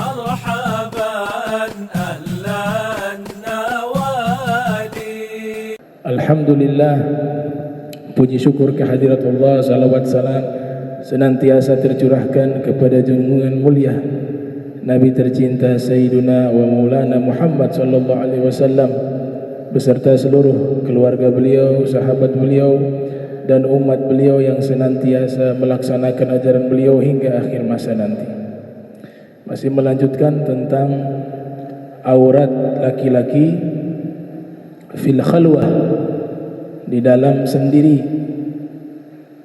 مرحبا أهلا النوادي. Alhamdulillah, puji syukur kehadirat Allah, salawat salam senantiasa tercurahkan kepada junjungan mulia Nabi tercinta Sayyiduna wa Maulana Muhammad sallallahu alaihi wasallam beserta seluruh keluarga beliau, sahabat beliau dan umat beliau yang senantiasa melaksanakan ajaran beliau hingga akhir masa nanti. Masih melanjutkan tentang aurat laki-laki fil khalwah, di dalam sendiri,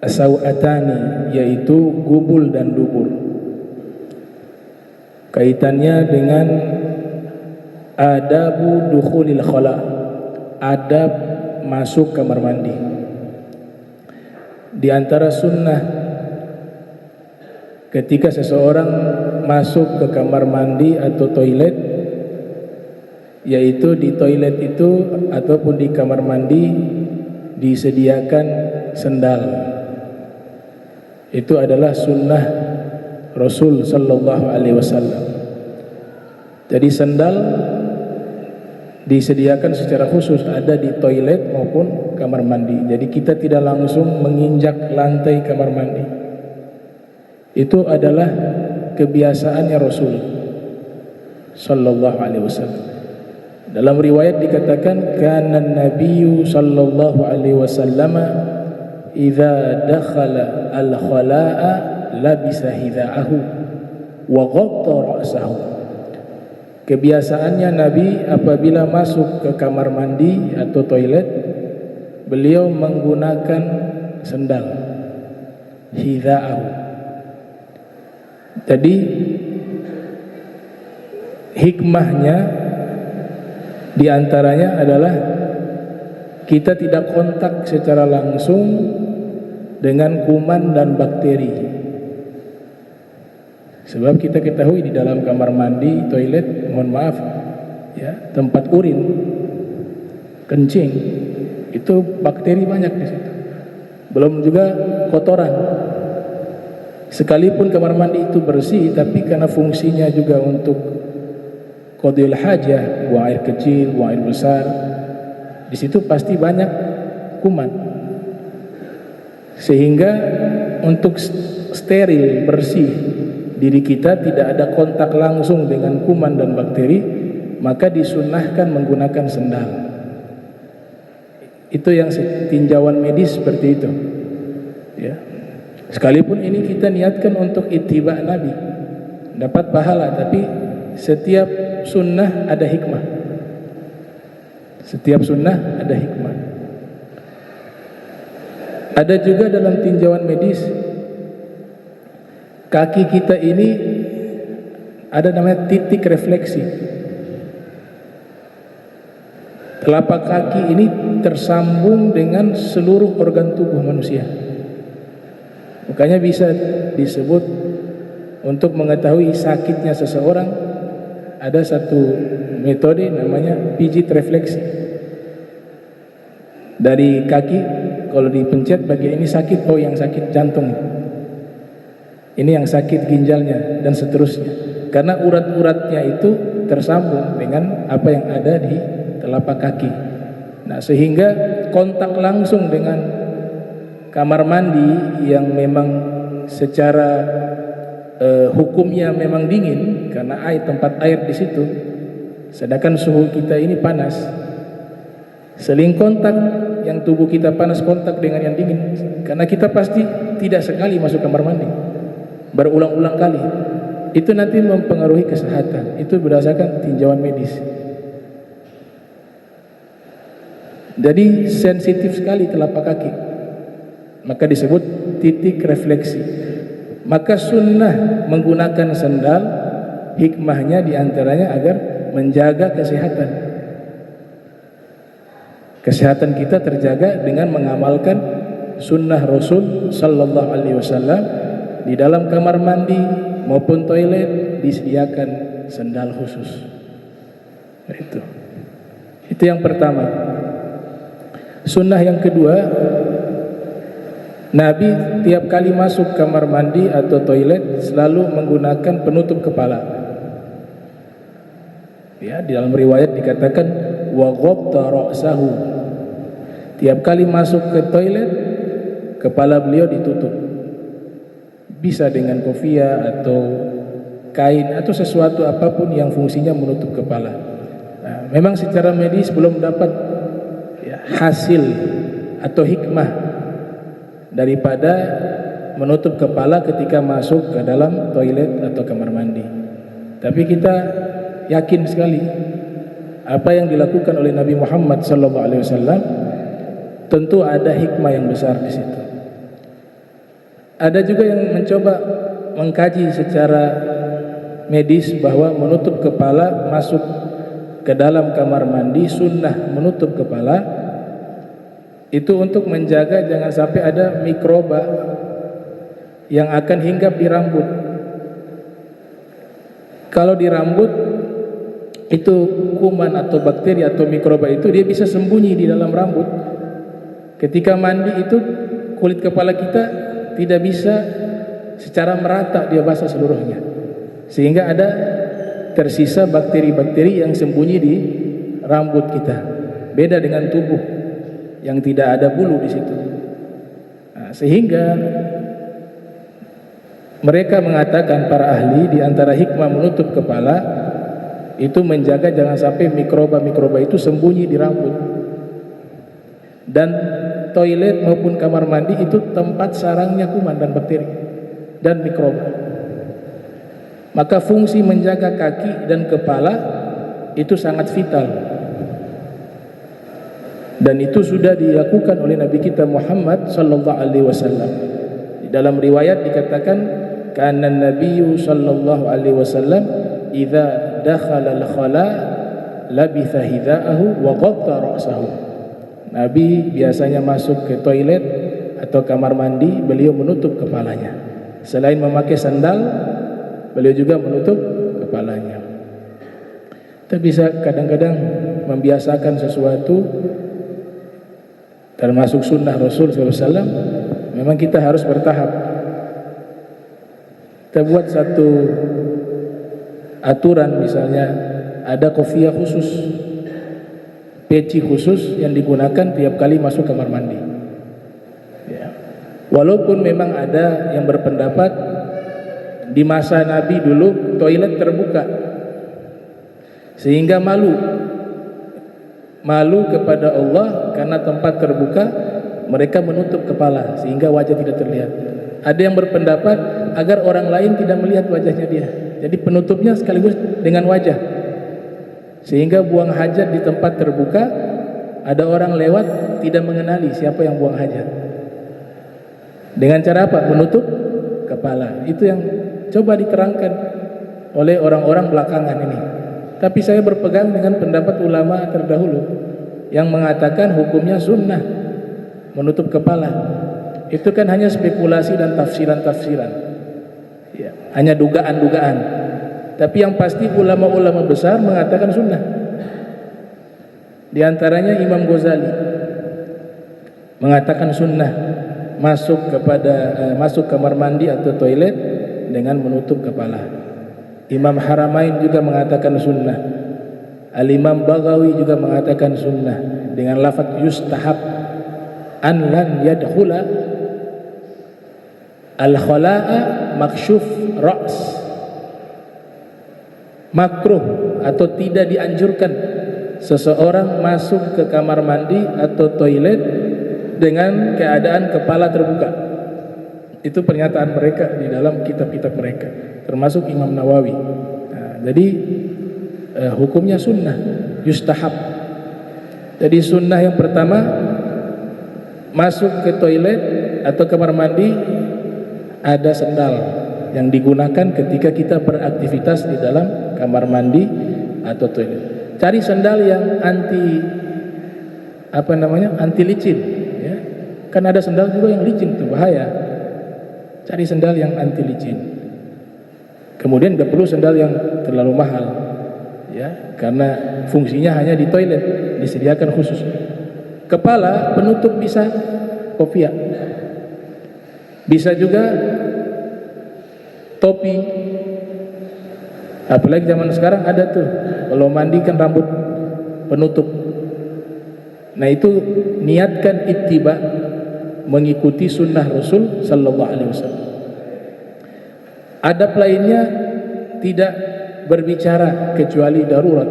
asawatani, yaitu gubul dan dubur. Kaitannya dengan adabu dukhulil khala, adab masuk kamar mandi. Di antara sunnah ketika seseorang masuk ke kamar mandi atau toilet, yaitu di toilet itu ataupun di kamar mandi disediakan sendal. Itu adalah sunnah Rasul sallallahu alaihi wasallam. Jadi sendal disediakan secara khusus ada di toilet maupun kamar mandi. Jadi kita tidak langsung menginjak lantai kamar mandi. Itu adalah kebiasaannya Rasul sallallahu alaihi wasallam. Dalam riwayat dikatakan kana nabiyyu sallallahu alaihi wasallam idza dakhala al-khala'a labisa hidha'ahu wa ghatta ra'sahu. Kebiasaannya Nabi apabila masuk ke kamar mandi atau toilet, beliau menggunakan sendal hidha'ahu. Jadi hikmahnya di antaranya adalah kita tidak kontak secara langsung dengan kuman dan bakteri. Sebab kita ketahui di dalam kamar mandi, toilet, mohon maaf ya, tempat urin, kencing, itu bakteri banyak di situ. Belum juga kotoran. Sekalipun kamar mandi itu bersih, tapi karena fungsinya juga untuk qadil hajah, buang air kecil, buang air besar, di situ pasti banyak kuman. Sehingga untuk steril, bersih diri kita, tidak ada kontak langsung dengan kuman dan bakteri, maka disunnahkan menggunakan sendal. Itu yang tinjauan medis seperti itu. Ya. Sekalipun ini kita niatkan untuk ittiba Nabi, dapat pahala, tapi setiap sunnah ada hikmah. Setiap sunnah ada hikmah. Ada juga dalam tinjauan medis, kaki kita ini ada namanya titik refleksi. Telapak kaki ini tersambung dengan seluruh organ tubuh manusia. Makanya bisa disebut untuk mengetahui sakitnya seseorang, ada satu metode namanya pijit refleksi. Dari kaki, kalau dipencet bagian ini sakit, oh yang sakit jantung, ini yang sakit ginjalnya, dan seterusnya. Karena urat-uratnya itu tersambung dengan apa yang ada di telapak kaki. Nah, sehingga kontak langsung dengan kamar mandi yang memang secara hukumnya memang dingin karena tempat air di situ, sedangkan suhu kita ini panas. Seling kontak, yang tubuh kita panas kontak dengan yang dingin, karena kita pasti tidak sekali masuk kamar mandi, berulang-ulang kali. Itu nanti mempengaruhi kesehatan. Itu berdasarkan tinjauan medis. Jadi sensitif sekali telapak kaki, maka disebut titik refleksi. Maka sunnah menggunakan sendal, hikmahnya diantaranya agar menjaga kesehatan. Kesehatan kita terjaga dengan mengamalkan sunnah Rasul sallallahu alaihi wasallam. Di dalam kamar mandi maupun toilet disediakan sendal khusus. Nah, itu yang pertama. Sunnah yang kedua, Nabi tiap kali masuk kamar mandi atau toilet selalu menggunakan penutup kepala. Ya, di dalam riwayat dikatakan wa ghatta ra'sahu. Tiap kali masuk ke toilet, kepala beliau ditutup. Bisa dengan kopiah atau kain atau sesuatu apapun yang fungsinya menutup kepala. Nah, memang secara medis belum dapat ya, hasil atau hikmah daripada menutup kepala ketika masuk ke dalam toilet atau kamar mandi. Tapi kita yakin sekali apa yang dilakukan oleh Nabi Muhammad SAW tentu ada hikmah yang besar di situ. Ada juga yang mencoba mengkaji secara medis bahwa menutup kepala masuk ke dalam kamar mandi, sunnah menutup kepala itu untuk menjaga jangan sampai ada mikroba yang akan hinggap di rambut. Kalau di rambut itu kuman atau bakteri atau mikroba itu dia bisa sembunyi di dalam rambut. Ketika mandi itu kulit kepala kita tidak bisa secara merata dia basah seluruhnya, sehingga ada tersisa bakteri-bakteri yang sembunyi di rambut kita. Beda dengan tubuh yang tidak ada bulu di situ. Nah, sehingga mereka mengatakan para ahli di antara hikmah menutup kepala itu menjaga jangan sampai mikroba-mikroba itu sembunyi di rambut. Dan toilet maupun kamar mandi itu tempat sarangnya kuman dan bakteri dan mikroba. Maka fungsi menjaga kaki dan kepala itu sangat vital. Dan itu sudah dilakukan oleh Nabi kita Muhammad sallallahu alaihi wasallam. Di dalam riwayat dikatakan kana Nabiyyu sallallahu alaihi wasallam idza dakhala al-khala labitha hidaahu wa ghatta ra'sahu. Nabi biasanya masuk ke toilet atau kamar mandi, beliau menutup kepalanya. Selain memakai sandal, beliau juga menutup kepalanya. Kita bisa kadang-kadang membiasakan sesuatu termasuk sunnah Rasul SAW. Memang kita harus bertahap. Kita buat satu aturan, misalnya ada kopiah khusus, peci khusus yang digunakan tiap kali masuk kamar mandi ya. Walaupun memang ada yang berpendapat di masa Nabi dulu toilet terbuka sehingga malu kepada Allah karena tempat terbuka mereka menutup kepala sehingga wajah tidak terlihat. Ada yang berpendapat agar orang lain tidak melihat wajahnya dia, jadi penutupnya sekaligus dengan wajah, sehingga buang hajat di tempat terbuka ada orang lewat tidak mengenali siapa yang buang hajat. Dengan cara apa? Menutup kepala. Itu yang coba diterangkan oleh orang-orang belakangan ini. Tapi saya berpegang dengan pendapat ulama terdahulu yang mengatakan hukumnya sunnah menutup kepala. Itu kan hanya spekulasi dan tafsiran-tafsiran ya, hanya dugaan-dugaan. Tapi yang pasti ulama-ulama besar mengatakan sunnah. Di antaranya Imam Ghazali mengatakan sunnah masuk kamar mandi atau toilet dengan menutup kepala. Imam Haramain juga mengatakan sunnah. Al-Imam Baghawi juga mengatakan sunnah dengan lafaz yustahab an lan yadkhula al-khala'a makshuf ra's. Makruh atau tidak dianjurkan seseorang masuk ke kamar mandi atau toilet dengan keadaan kepala terbuka. Itu pernyataan mereka di dalam kitab-kitab mereka, termasuk Imam Nawawi. Nah, jadi hukumnya sunnah, yustahab. Jadi sunnah yang pertama, masuk ke toilet atau kamar mandi ada sendal yang digunakan ketika kita beraktivitas di dalam kamar mandi atau toilet. Cari sendal yang anti licin ya. Kan ada sendal juga yang licin, itu bahaya. Cari sendal yang anti licin. Kemudian tidak perlu sendal yang terlalu mahal ya, karena fungsinya hanya di toilet, disediakan khusus. Kepala penutup bisa kopiah, bisa juga topi Apalagi zaman sekarang ada tuh, kalau mandi kan rambut penutup. Nah itu niatkan ittiba, mengikuti sunnah Rasul sallallahu alaihi wasallam. Adab lainnya tidak berbicara kecuali darurat,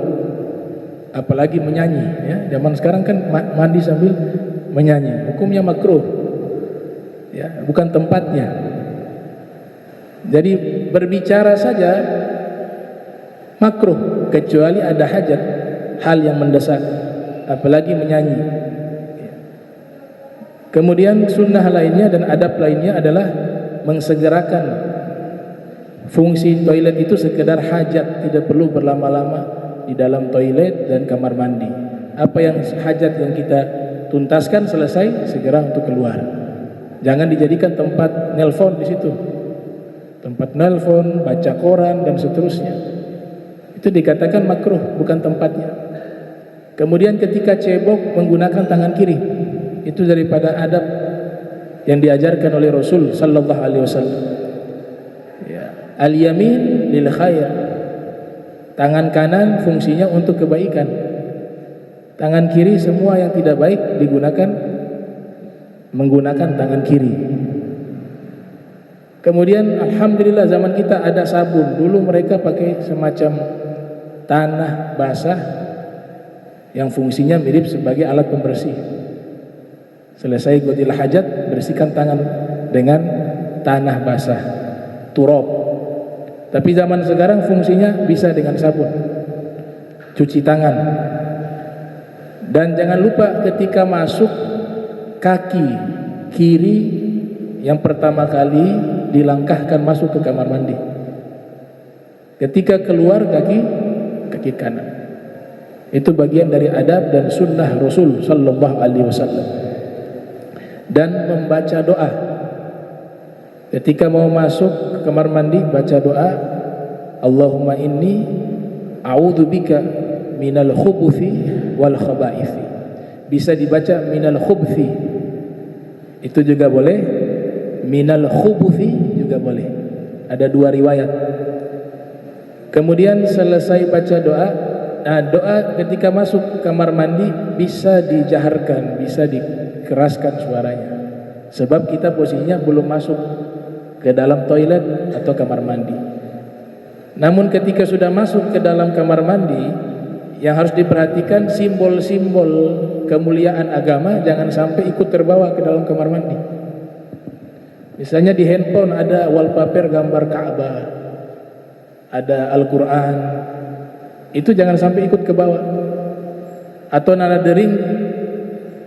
apalagi menyanyi ya. Zaman sekarang kan mandi sambil menyanyi, hukumnya makruh ya, bukan tempatnya. Jadi berbicara saja makruh kecuali ada hajat, hal yang mendesak, apalagi menyanyi. Kemudian sunnah lainnya dan adab lainnya adalah mengsegerakan. Fungsi toilet itu sekedar hajat, tidak perlu berlama-lama di dalam toilet dan kamar mandi. Apa yang hajat yang kita tuntaskan selesai, segera untuk keluar. Jangan dijadikan tempat nelpon di situ, tempat nelpon, baca koran dan seterusnya. Itu dikatakan makruh, bukan tempatnya. Kemudian ketika cebok menggunakan tangan kiri, itu daripada adab yang diajarkan oleh Rasul sallallahu alaihi wasallam. Al-yamin lil khair. Tangan kanan fungsinya untuk kebaikan. Tangan kiri semua yang tidak baik digunakan menggunakan tangan kiri. Kemudian alhamdulillah zaman kita ada sabun. Dulu mereka pakai semacam tanah basah yang fungsinya mirip sebagai alat pembersih. Selesai gosil hajat, bersihkan tangan dengan tanah basah, turab. Tapi zaman sekarang fungsinya bisa dengan sabun, cuci tangan. Dan jangan lupa ketika masuk, kaki kiri yang pertama kali dilangkahkan masuk ke kamar mandi. Ketika keluar, kaki kanan. Itu bagian dari adab dan sunnah Rasul sallallahu alaihi wasallam. Dan membaca doa. Ketika mau masuk ke kamar mandi, baca doa, Allahumma inni a'udzubika minal khubuthi wal khabaithi. Bisa dibaca minal khubthi, itu juga boleh, minal khubuthi juga boleh. Ada dua riwayat. Kemudian selesai baca doa, doa ketika masuk ke kamar mandi bisa dijaharkan, bisa dikeraskan suaranya. Sebab kita posisinya belum masuk ke dalam toilet atau kamar mandi. Namun ketika sudah masuk ke dalam kamar mandi, yang harus diperhatikan simbol-simbol kemuliaan agama jangan sampai ikut terbawa ke dalam kamar mandi. Misalnya di handphone ada wallpaper gambar Ka'bah, ada Al-Quran, itu jangan sampai ikut ke bawah. Atau nada dering,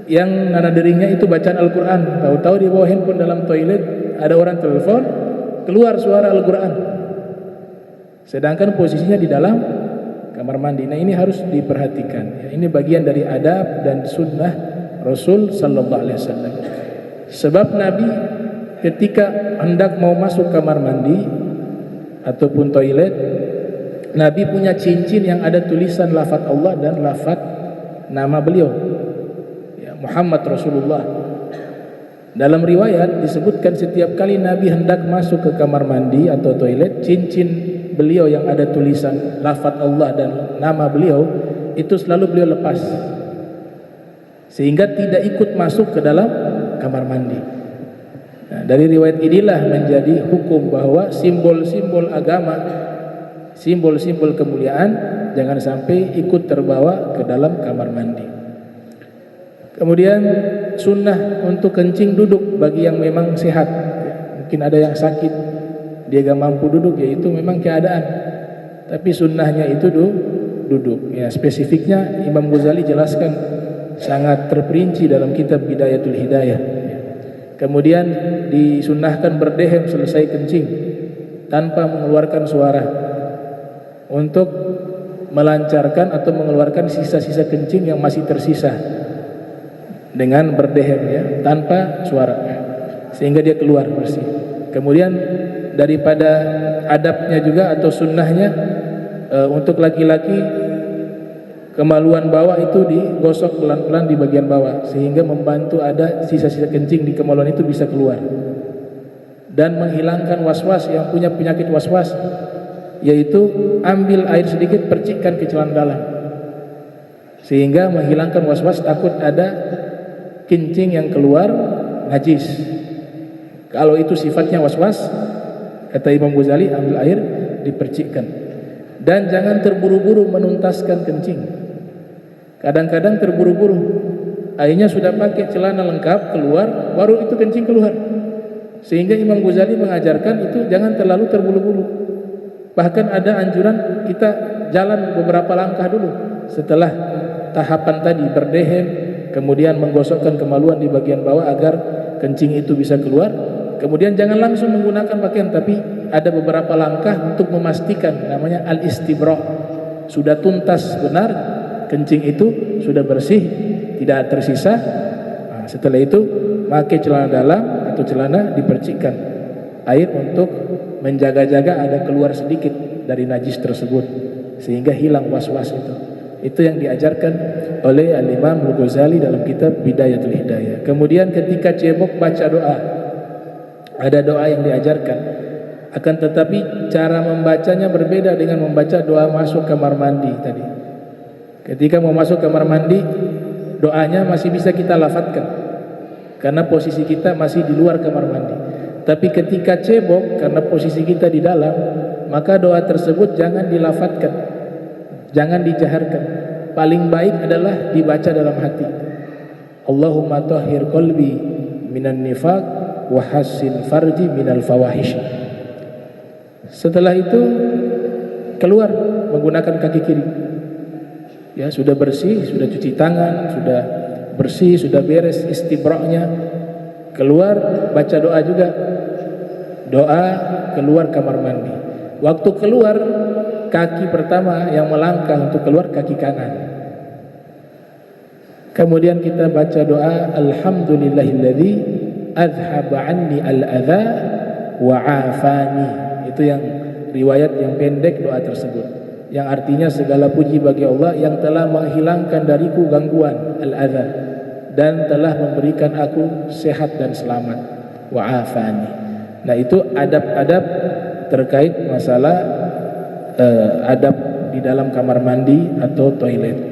yang nada deringnya itu bacaan Al-Quran, tahu-tahu di bawah handphone dalam toilet ada orang telepon, keluar suara Al-Quran, sedangkan posisinya di dalam kamar mandi. Nah ini harus diperhatikan ya. Ini bagian dari adab dan sunnah Rasul sallallahu alaihi wasallam. Sebab Nabi ketika hendak mau masuk kamar mandi ataupun toilet, Nabi punya cincin yang ada tulisan lafaz Allah dan lafaz nama beliau ya, Muhammad Rasulullah. Dalam riwayat disebutkan setiap kali Nabi hendak masuk ke kamar mandi atau toilet, cincin beliau yang ada tulisan lafaz Allah dan nama beliau itu selalu beliau lepas, sehingga tidak ikut masuk ke dalam kamar mandi. Nah, dari riwayat inilah menjadi hukum bahwa simbol-simbol agama, simbol-simbol kemuliaan jangan sampai ikut terbawa ke dalam kamar mandi. Kemudian sunnah untuk kencing duduk bagi yang memang sehat. Mungkin ada yang sakit, dia gak mampu duduk, ya itu memang keadaan. Tapi sunnahnya itu duduk. Ya, spesifiknya Imam Ghazali jelaskan sangat terperinci dalam kitab Bidayatul Hidayah. Kemudian disunnahkan berdehem selesai kencing tanpa mengeluarkan suara, untuk melancarkan atau mengeluarkan sisa-sisa kencing yang masih tersisa dengan berdehem ya, tanpa suara, sehingga dia keluar bersih. Kemudian daripada adabnya juga atau sunnahnya, untuk laki-laki kemaluan bawah itu digosok pelan-pelan di bagian bawah, sehingga membantu ada sisa-sisa kencing di kemaluan itu bisa keluar, dan menghilangkan was-was. Yang punya penyakit was-was yaitu ambil air sedikit, percikkan ke celana dalam, sehingga menghilangkan was-was takut ada kencing yang keluar najis. Kalau itu sifatnya was-was, kata Imam Ghazali, ambil air dipercikkan. Dan jangan terburu-buru menuntaskan kencing. Kadang-kadang terburu-buru, akhirnya sudah pakai celana lengkap keluar, baru itu kencing keluar. Sehingga Imam Ghazali mengajarkan itu jangan terlalu terburu-buru. Bahkan ada anjuran kita jalan beberapa langkah dulu setelah tahapan tadi, berdehem, kemudian menggosokkan kemaluan di bagian bawah agar kencing itu bisa keluar. Kemudian jangan langsung menggunakan pakaian, tapi ada beberapa langkah untuk memastikan, namanya al-istibra'. Sudah tuntas benar, kencing itu sudah bersih, tidak tersisa. Nah, setelah itu pakai celana dalam atau celana dipercikkan air untuk menjaga-jaga ada keluar sedikit dari najis tersebut, sehingga hilang was-was itu. Itu yang diajarkan oleh Al-Imam Al-Ghazali dalam kitab Bidayatul Hidayah. Kemudian ketika cebok baca doa, ada doa yang diajarkan, akan tetapi cara membacanya berbeda dengan membaca doa masuk kamar mandi tadi. Ketika mau masuk kamar mandi, doanya masih bisa kita lafadzkan karena posisi kita masih di luar kamar mandi. Tapi ketika cebok, karena posisi kita di dalam, maka doa tersebut jangan dilafadzkan, jangan dijaharkan. Paling baik adalah dibaca dalam hati. Allahumma tahhir qalbi minan nifaq wa hassin farji minal fawahish. Setelah itu keluar menggunakan kaki kiri. Ya, sudah bersih, sudah cuci tangan, sudah bersih, sudah beres istibra'nya. Keluar baca doa juga. Doa keluar kamar mandi. Waktu keluar, kaki pertama yang melangkah untuk keluar kaki kanan. Kemudian kita baca doa alhamdulillahilladzi adhaba anni al-adha wa afani. Itu yang riwayat yang pendek doa tersebut, yang artinya segala puji bagi Allah yang telah menghilangkan dariku gangguan al-adha dan telah memberikan aku sehat dan selamat, wa afani. Nah, itu adab-adab terkait masalah adab di dalam kamar mandi atau toilet.